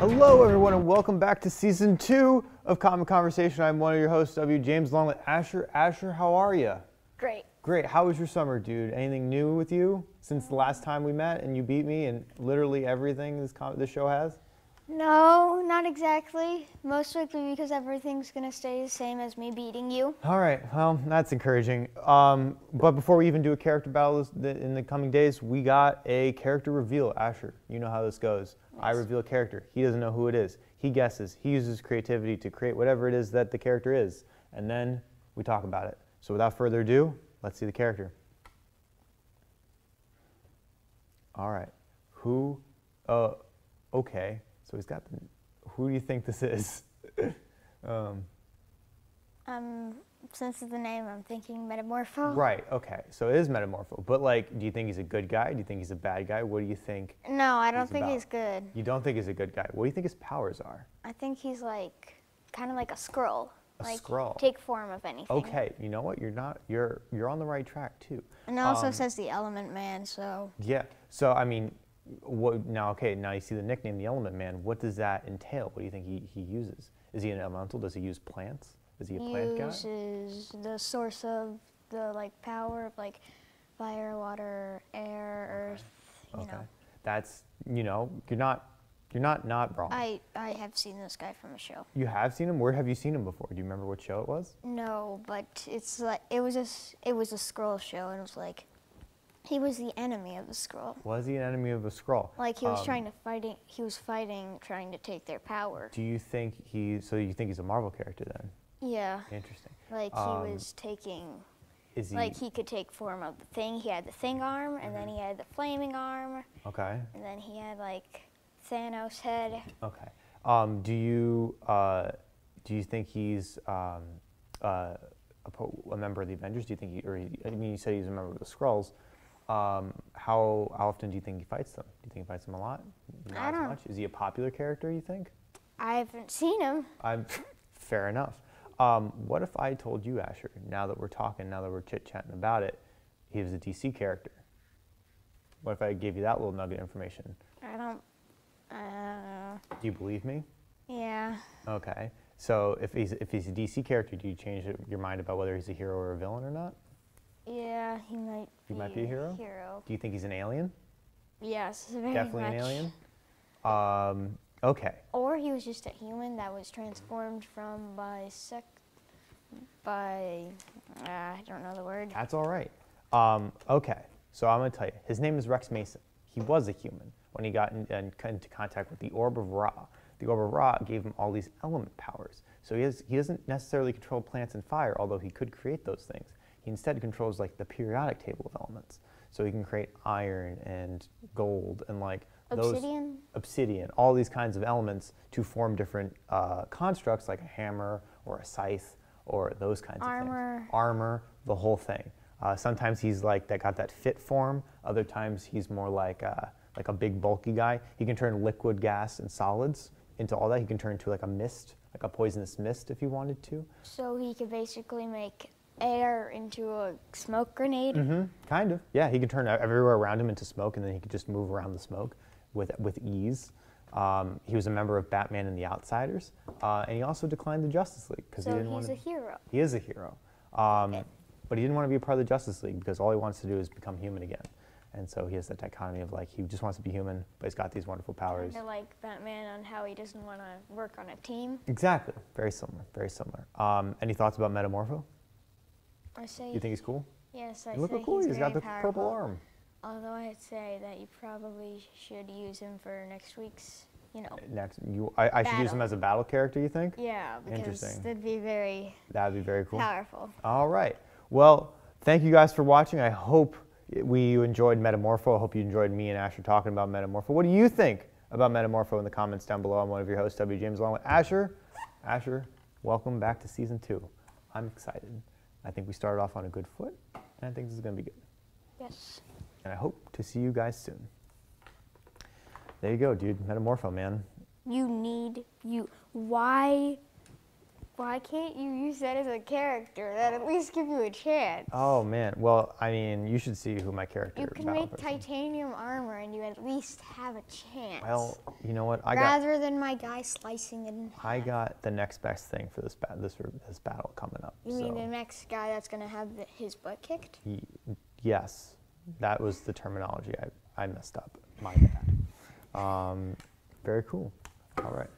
Hello, everyone, and welcome back to Season 2 of Common Conversation. I'm one of your hosts, W. James, along with Asher. Asher, how are you? Great. Great. How was your summer, dude? Anything new with you since the last time we met and you beat me and literally everything this show has? No, not exactly. Most likely because everything's going to stay the same as me beating you. All right. Well, that's encouraging. But before we even do a character battle in the coming days, we got a character reveal. Asher, you know how this goes. Yes. I reveal a character. He doesn't know who it is. He guesses. He uses creativity to create whatever it is that the character is. And then we talk about it. So without further ado, let's see the character. All right. Who? Okay. So he's got who do you think this is? Since it's the name, I'm thinking Metamorpho. Right, okay. So it is Metamorpho. But, like, do you think he's a good guy? Do you think he's a bad guy? What do you think? No, I don't think he's good. You don't think he's a good guy. What do you think his powers are? I think he's like, kind of like a Skrull. A like, Skrull? Take form of anything. Okay, you know what? You're on the right track, too. And it also says the Element Man, so. Yeah. So, I mean, now you see the nickname, the Element Man. What does that entail? What do you think he uses? Is he an elemental? Does he use plants? Is he a plant guy? He uses the source of the power of fire, water, air, earth. You know. That's you're not wrong. I have seen this guy from a show. You have seen him? Where have you seen him before? Do you remember what show it was? No, but it's like it was a Skrull show, and it was like he was the enemy of the Skrull. Was he an enemy of a Skrull? Like he was fighting, trying to take their power. Do you think so you think he's a Marvel character then? Yeah. Interesting. Like he was taking. Like he could take form of the Thing. He had the Thing arm, and then he had the flaming arm. Okay. And then he had Thanos head. Okay. Do you think he's a member of the Avengers? Do you think you said he's a member of the Skrulls. How often do you think he fights them? Do you think he fights them a lot? Not as much? Is he a popular character, you think? I haven't seen him. Fair enough. What if I told you, Asher, now that we're talking, now that we're chit-chatting about it, he was a DC character? What if I gave you that little nugget of information? I don't. Do you believe me? Yeah. Okay. So if he's a DC character, do you change your mind about whether he's a hero or a villain or not? Yeah, he might. He might be a hero. Do you think he's an alien? Yes, very Definitely much. an alien. Okay. Or he was just a human that was transformed from I don't know the word. That's all right. Okay. So I'm going to tell you. His name is Rex Mason. He was a human when he got into contact with the Orb of Ra. The Orb of Ra gave him all these element powers. So he doesn't necessarily control plants and fire, although he could create those things. He instead controls the periodic table of elements. So he can create iron and gold and obsidian, all these kinds of elements to form different constructs like a hammer or a scythe or those kinds of things. Armor, the whole thing. Sometimes he's got that fit form. Other times he's more like a big bulky guy. He can turn liquid, gas, and solids into all that. He can turn into a mist, like a poisonous mist if he wanted to. So he could basically make air into a smoke grenade? Mm-hmm. Kind of. Yeah, he could turn everywhere around him into smoke, and then he could just move around the smoke with ease. He was a member of Batman and the Outsiders, and he also declined the Justice League because he didn't want to. So he's a hero. He is a hero, but he didn't want to be a part of the Justice League because all he wants to do is become human again. And so he has that dichotomy of he just wants to be human, but he's got these wonderful powers. Kind of like Batman on how he doesn't want to work on a team. Exactly. Very similar. Very similar. Any thoughts about Metamorpho? I say. You think he's cool? Yes, I Look say how cool he's got the powerful. purple arm. Although I'd say that you probably should use him for next week's, I should use him as a battle character, you think? Yeah, because that'd be very cool. Powerful. All right. Well, thank you guys for watching. I hope you enjoyed Metamorpho. I hope you enjoyed me and Asher talking about Metamorpho. What do you think about Metamorpho in the comments down below? I'm one of your hosts, W. James, along with Asher. Asher, welcome back to Season 2. I'm excited. I think we started off on a good foot, and I think this is going to be good. Yes. And I hope to see you guys soon. There you go, dude. Metamorpho, man. Why Why can't you use that as a character? That at least give you a chance. Oh man. Well, I mean, you should see who my character. You can battle make person. titanium armor, and you at least have a chance. Well, you know what? Rather than my guy slicing it in half. I got the next best thing for this battle coming up. You mean the next guy that's gonna have his butt kicked? Yes, that was the terminology. I messed up. My bad. Very cool. All right.